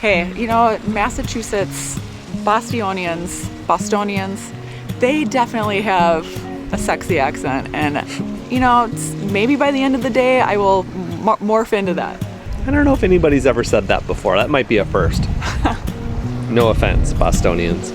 Hey, you know, Massachusetts, Bostonians, they definitely have a sexy accent, and you know, maybe by the end of the day I will morph into that. I don't know if anybody's ever said that before. That might be a first. No offense, Bostonians.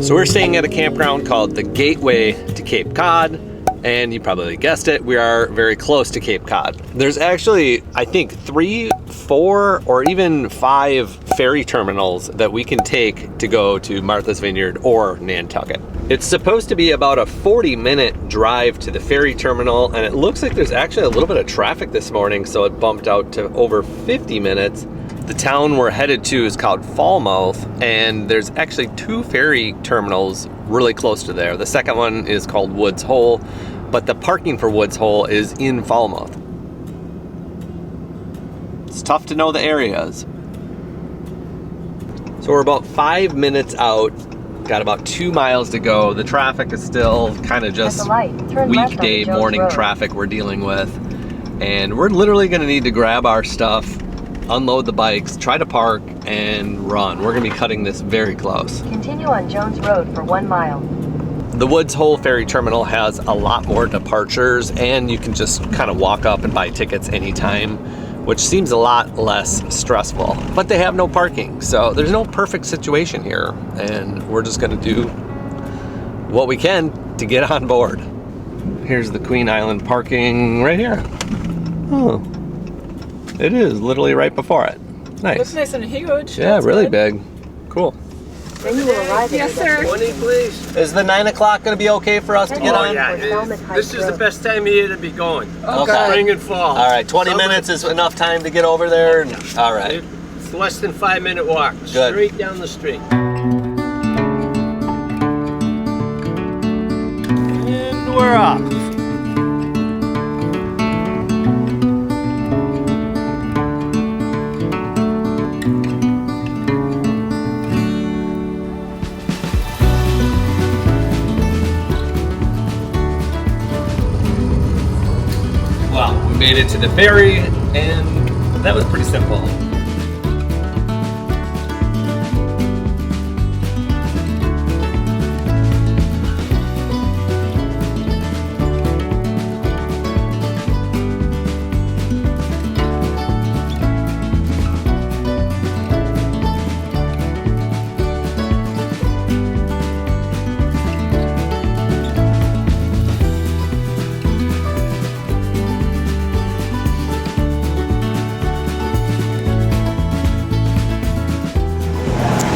So we're staying at a campground called the Gateway to Cape Cod, and you probably guessed it, we are very close to Cape Cod. There's actually, I think, 3, 4, or even 5 ferry terminals that we can take to go to Martha's Vineyard or Nantucket. It's supposed to be about a 40-minute drive to the ferry terminal, and it looks like there's actually a little bit of traffic this morning, so it bumped out to over 50 minutes. The town we're headed to is called Falmouth, and there's actually 2 ferry terminals really close to there. The second one is called Woods Hole, but the parking for Woods Hole is in Falmouth. It's tough to know the areas. So we're about 5 minutes out, got about 2 miles to go. The traffic is still kind of just weekday morning traffic we're dealing with. And we're literally gonna need to grab our stuff, unload the bikes, try to park, and run. We're gonna be cutting this very close. Continue on Jones Road for 1 mile. The Woods Hole Ferry Terminal has a lot more departures, and you can just kind of walk up and buy tickets anytime, which seems a lot less stressful. But they have no parking, so there's no perfect situation here, and we're just gonna do what we can to get on board. Here's the Queen Island parking right here. Oh. It is literally right before it. Nice. Looks nice and huge. Yeah, That's really good. big. Cool. Then you will arrive Yes, sir. 20, please. Is the 9 o'clock going to be okay for us to get Oh, on? yeah. This is the best time of year to be going. Okay. Spring and fall. All right, 20 minutes is enough time to get over there. All right. It's less than 5-minute walk. Good. Straight down the street. And we're off. Made it to the ferry, and that was pretty simple.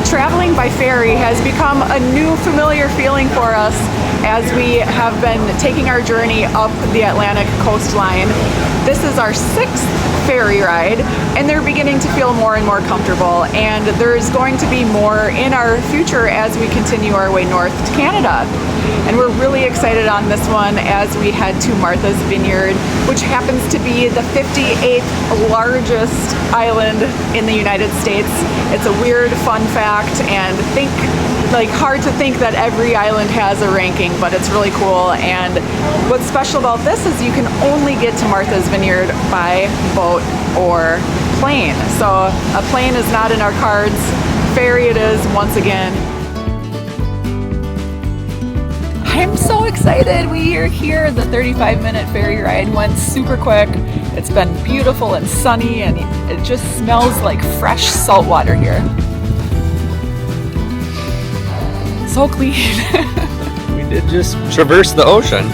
Traveling by ferry has become a new familiar feeling for us as we have been taking our journey up the Atlantic coastline. This is our 6th ferry ride, and they're beginning to feel more and more comfortable, and there's going to be more in our future as we continue our way north to Canada. And we're really excited on this one as we head to Martha's Vineyard, which happens to be the 58th largest island in the United States. It's a weird fun fact, and hard to think that every island has a ranking, but it's really cool. And what's special about this is you can only get to Martha's Vineyard by boat or plane. So a plane is not in our cards. Ferry it is once again. I'm so excited. We are here. The 35-minute ferry ride went super quick. It's been beautiful and sunny, and it just smells like fresh salt water here. So clean. We did just traverse the ocean.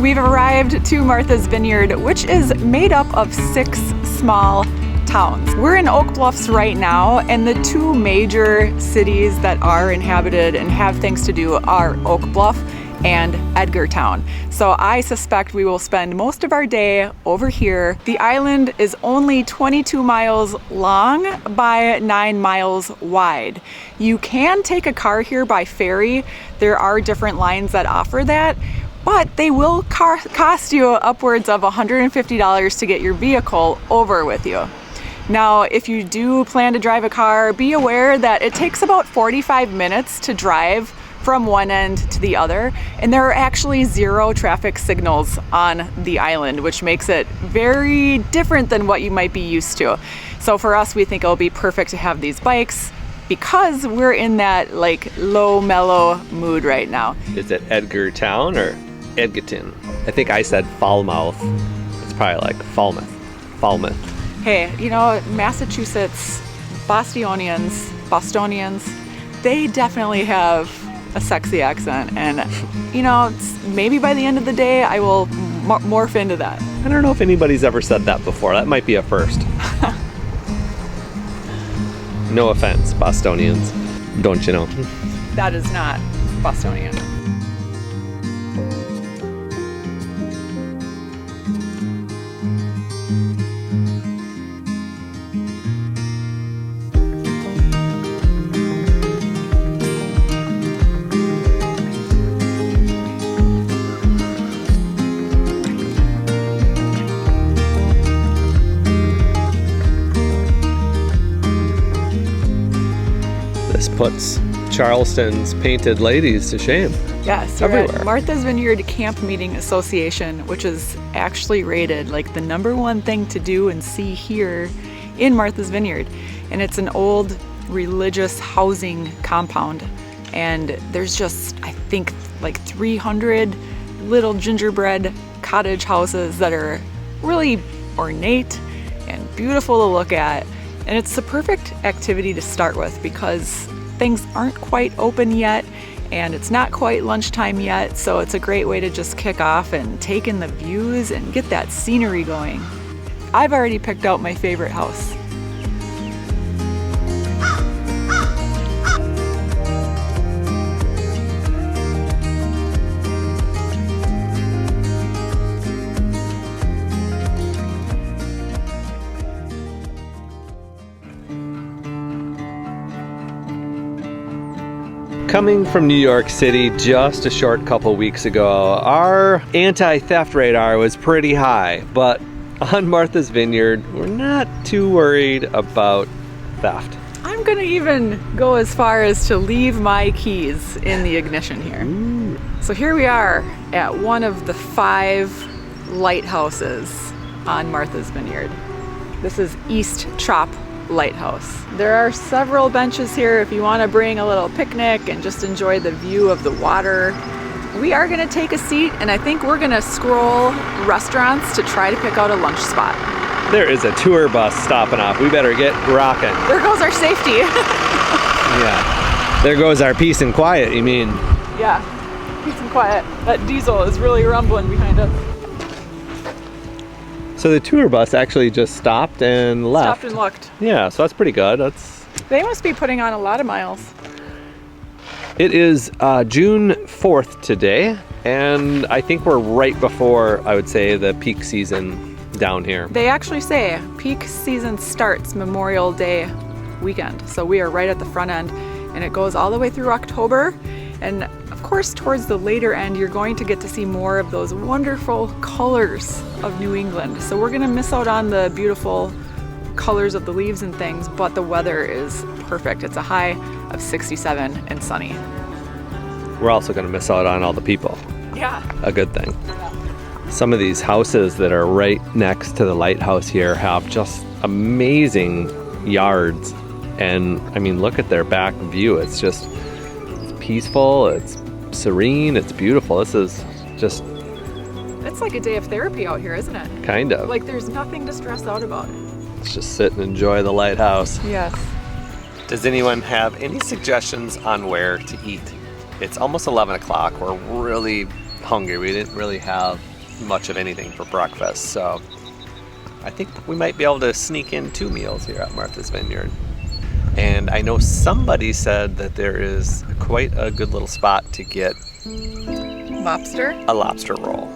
We've arrived to Martha's Vineyard, which is made up of 6 small towns. We're in Oak Bluffs right now, and the 2 major cities that are inhabited and have things to do are Oak Bluff and Edgartown. So I suspect we will spend most of our day over here. The island is only 22 miles long by 9 miles wide. You can take a car here by ferry. There are different lines that offer that, but they will cost you upwards of $150 to get your vehicle over with you. Now, if you do plan to drive a car, be aware that it takes about 45 minutes to drive from one end to the other, and there are actually 0 traffic signals on the island, which makes it very different than what you might be used to. So for us, we think it'll be perfect to have these bikes because we're in that like low mellow mood right now. Is it Edgartown or Edgerton? I think I said Falmouth. It's probably like Falmouth. Hey, you know, Massachusetts, Bostonians, they definitely have a sexy accent, and you know, maybe by the end of the day I will morph into that. I don't know if anybody's ever said that before. That might be a first. No offense, Bostonians. Don't you know? That is not Bostonian. Puts Charleston's painted ladies to shame. Yes, we're everywhere. at Martha's Vineyard Camp Meeting Association, which is actually rated like the #1 thing to do and see here in Martha's Vineyard. And it's an old religious housing compound, and there's just, I think, like 300 little gingerbread cottage houses that are really ornate and beautiful to look at. And it's the perfect activity to start with because things aren't quite open yet and it's not quite lunchtime yet, so it's a great way to just kick off and take in the views and get that scenery going. I've already picked out my favorite house. Coming from New York City just a short couple weeks ago, our anti-theft radar was pretty high, but on Martha's Vineyard, we're not too worried about theft. I'm gonna even go as far as to leave my keys in the ignition here. Ooh. So here we are at one of the 5 lighthouses on Martha's Vineyard. This is East Chop Lighthouse. There are several benches here if you want to bring a little picnic and just enjoy the view of the water. We are going to take a seat, and I think we're going to scroll restaurants to try to pick out a lunch spot. There is a tour bus stopping off. We better get rocking. There goes our safety. Yeah. There goes our peace and quiet, you mean? Yeah, peace and quiet. That diesel is really rumbling behind us. So the tour bus actually just stopped and left. Stopped and looked. Yeah, so that's pretty good. They must be putting on a lot of miles. It is June 4th today, and I think we're right before, I would say, the peak season down here. They actually say peak season starts Memorial Day weekend. So we are right at the front end, and it goes all the way through October. And of course, towards the later end, you're going to get to see more of those wonderful colors of New England. So we're gonna miss out on the beautiful colors of the leaves and things, but the weather is perfect. It's a high of 67 and sunny. We're also going to miss out on all the people. Yeah. A good thing. Some of these houses that are right next to the lighthouse here have just amazing yards. And I mean, look at their back view. It's just peaceful, it's serene, it's beautiful. This is just... It's like a day of therapy out here, isn't it? Kind of. Like there's nothing to stress out about it. Let's just sit and enjoy the lighthouse. Yes. Does anyone have any suggestions on where to eat? It's almost 11 o'clock. We're really hungry. We didn't really have much of anything for breakfast, so I think we might be able to sneak in 2 meals here at Martha's Vineyard. And I know somebody said that there is quite a good little spot to get Lobster? a lobster roll.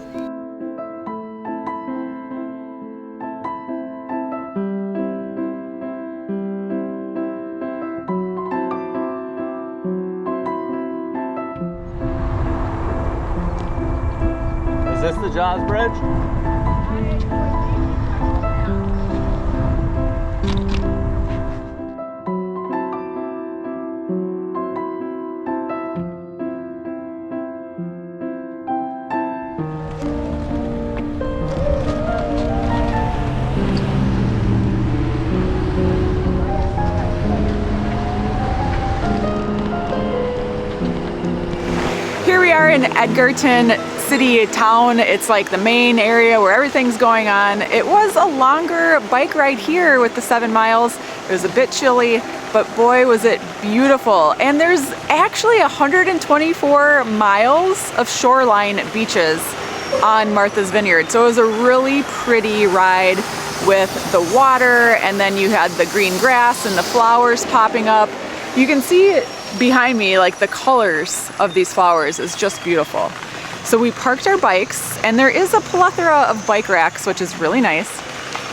this the Jaws Bridge? Here we are in Edgerton City Town. It's like the main area where everything's going on. It was a longer bike ride here with the 7 miles. It was a bit chilly, but boy was it beautiful. And there's actually 124 miles of shoreline beaches on Martha's Vineyard. So it was a really pretty ride with the water, and then you had the green grass and the flowers popping up. You can see behind me, like the colors of these flowers is just beautiful. So we parked our bikes, and there is a plethora of bike racks, which is really nice.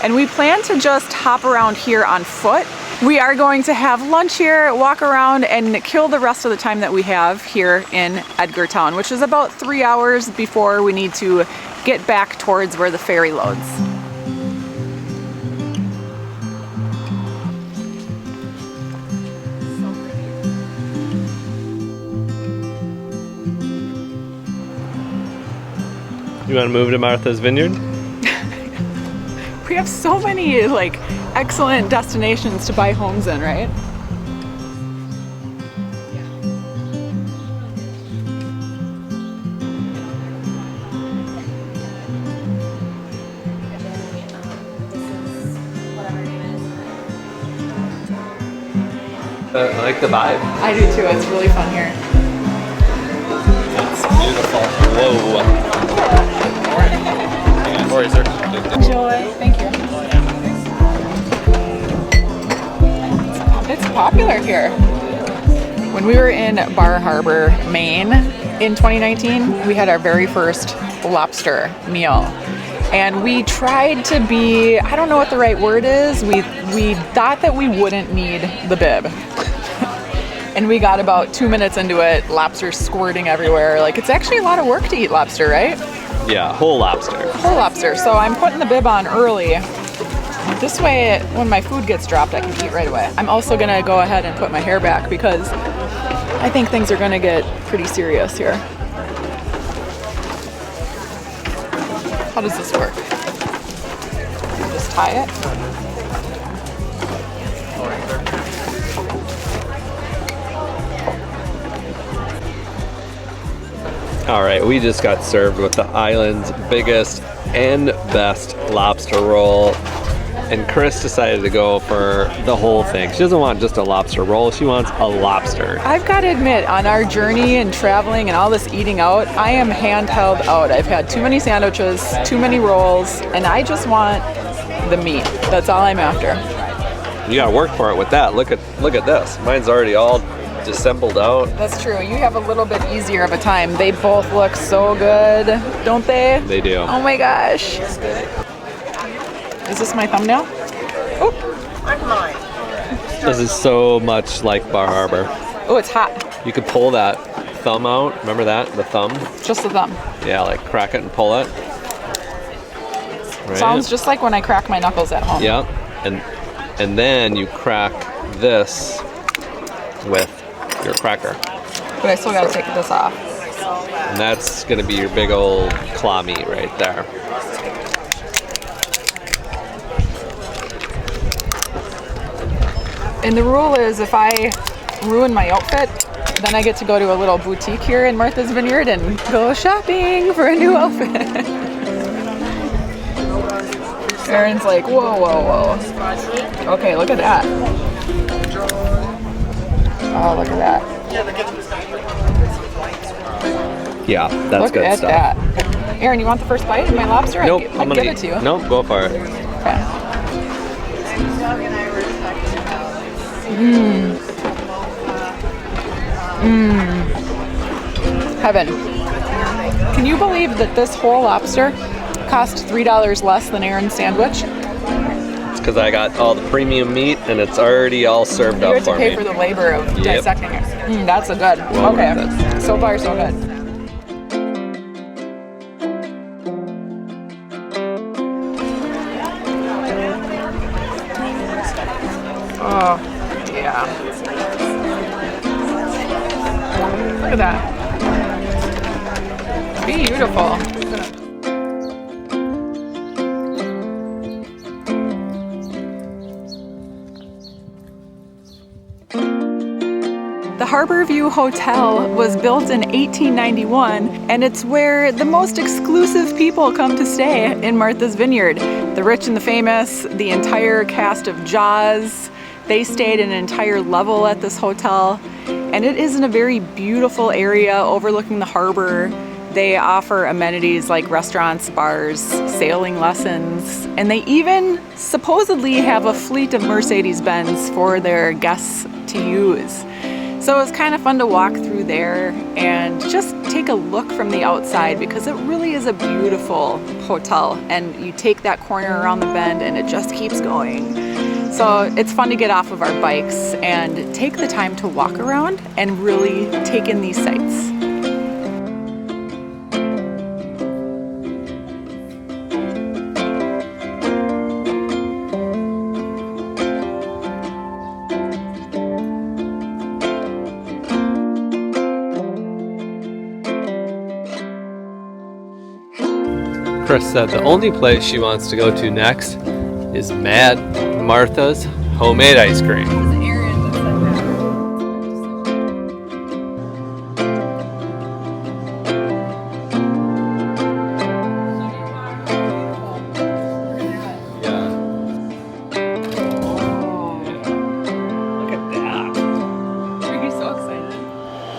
And we plan to just hop around here on foot. We are going to have lunch here, walk around, and kill the rest of the time that we have here in Edgartown, which is about 3 hours before we need to get back towards where the ferry loads. You want to move to Martha's Vineyard? We have so many like excellent destinations to buy homes in, right? I like the vibe. I do too. It's really fun here. It's beautiful. Whoa. Sorry, sir. Enjoy. Thank you. It's popular here. When we were in Bar Harbor, Maine in 2019, we had our very first lobster meal. And we tried to be, I don't know what the right word is, we thought that we wouldn't need the bib. And we got about 2 minutes into it, lobster squirting everywhere. Like, it's actually a lot of work to eat lobster, right? Yeah, whole lobster. Whole lobster. So I'm putting the bib on early. This way, when my food gets dropped, I can eat right away. I'm also gonna go ahead and put my hair back because I think things are gonna get pretty serious here. How does this work? Just tie it? All right, we just got served with the island's biggest and best lobster roll. And Chris decided to go for the whole thing. She doesn't want just a lobster roll, she wants a lobster. I've got to admit, on our journey and traveling and all this eating out, I am handheld out. I've had too many sandwiches, too many rolls, and I just want the meat. That's all I'm after. You gotta work for it with that. Look at this. Mine's already all dissembled out. That's true. You have a little bit easier of a time. They both look so good, don't they? They do. Oh my gosh. Is this my thumbnail? Oh. This is so much like Bar Harbor. Oh, it's hot. You could pull that thumb out. Remember that? The thumb? Just the thumb. Yeah, like crack it and pull it. Right. Sounds just like when I crack my knuckles at home. Yep. And then you crack this with your cracker. But I still gotta take this off. And that's gonna be your big old claw meat right there. And the rule is if I ruin my outfit, then I get to go to a little boutique here in Martha's Vineyard and go shopping for a new outfit. Erin's like, whoa, whoa, whoa. Okay, look at that. Oh, look at that. Yeah, that's look good at stuff. That. Erin, you want the first bite of my lobster? Nope, I I'm gonna give it to you. Nope, go for it. Okay. Heaven. Can you believe that this whole lobster cost $3 less than Erin's sandwich? It's because I got all the premium meat and it's already all served You up had to for pay me. for the labor of Yep. dissecting it. That's a good. Well okay. worth it. So far, so good. Oh, yeah. Look at that. Beautiful. The Harborview Hotel was built in 1891, and it's where the most exclusive people come to stay in Martha's Vineyard. The rich and the famous, the entire cast of Jaws, they stayed an entire level at this hotel, and it is in a very beautiful area overlooking the harbor. They offer amenities like restaurants, bars, sailing lessons, and they even supposedly have a fleet of Mercedes-Benz for their guests to use. So it's kind of fun to walk through there and just take a look from the outside because it really is a beautiful hotel, and you take that corner around the bend and it just keeps going. So it's fun to get off of our bikes and take the time to walk around and really take in these sights. Chris said the only place she wants to go to next is Mad Martha's homemade ice cream.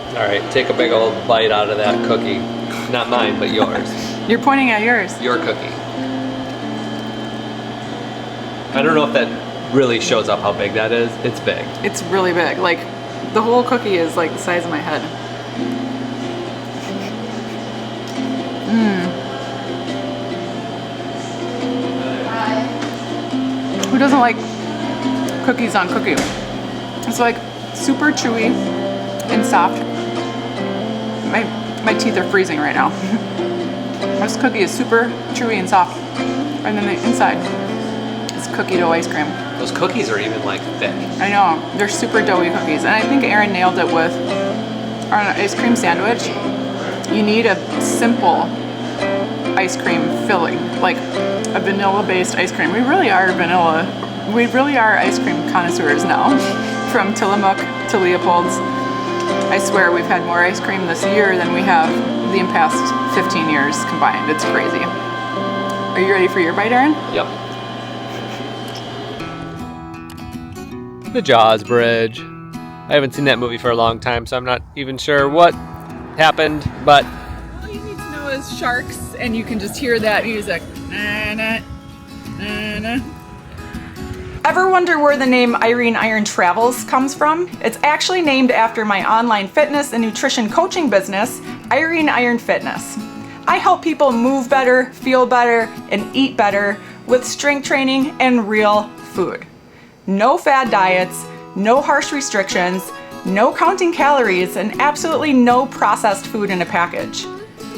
All right, take a big old bite out of that cookie. Not mine, but yours. You're pointing at yours. Your cookie. I don't know if that really shows up how big that is. It's big. It's really big. Like, the whole cookie is like the size of my head. Who doesn't like cookies on cookie? It's like super chewy and soft. My teeth are freezing right now. This cookie is super chewy and soft. And then the inside is cookie dough ice cream. Those cookies are even like thick. I know, they're super doughy cookies. And I think Erin nailed it with our ice cream sandwich. You need a simple ice cream filling, like a vanilla-based ice cream. We really are ice cream connoisseurs now. From Tillamook to Leopold's. I swear we've had more ice cream this year than we have the past 15 years combined. It's crazy. Are you ready for your bite, Erin? Yep. The Jaws Bridge. I haven't seen that movie for a long time, so I'm not even sure what happened, but all you need to know is sharks, and you can just hear that music. Ever wonder where the name Irene Iron Travels comes from? It's actually named after my online fitness and nutrition coaching business, Irene Iron Fitness. I help people move better, feel better, and eat better with strength training and real food. No fad diets, no harsh restrictions, no counting calories, and absolutely no processed food in a package.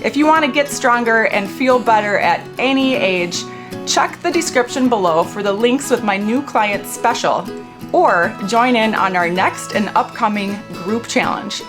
If you want to get stronger and feel better at any age, check the description below for the links with my new client special, or join in on our next and upcoming group challenge.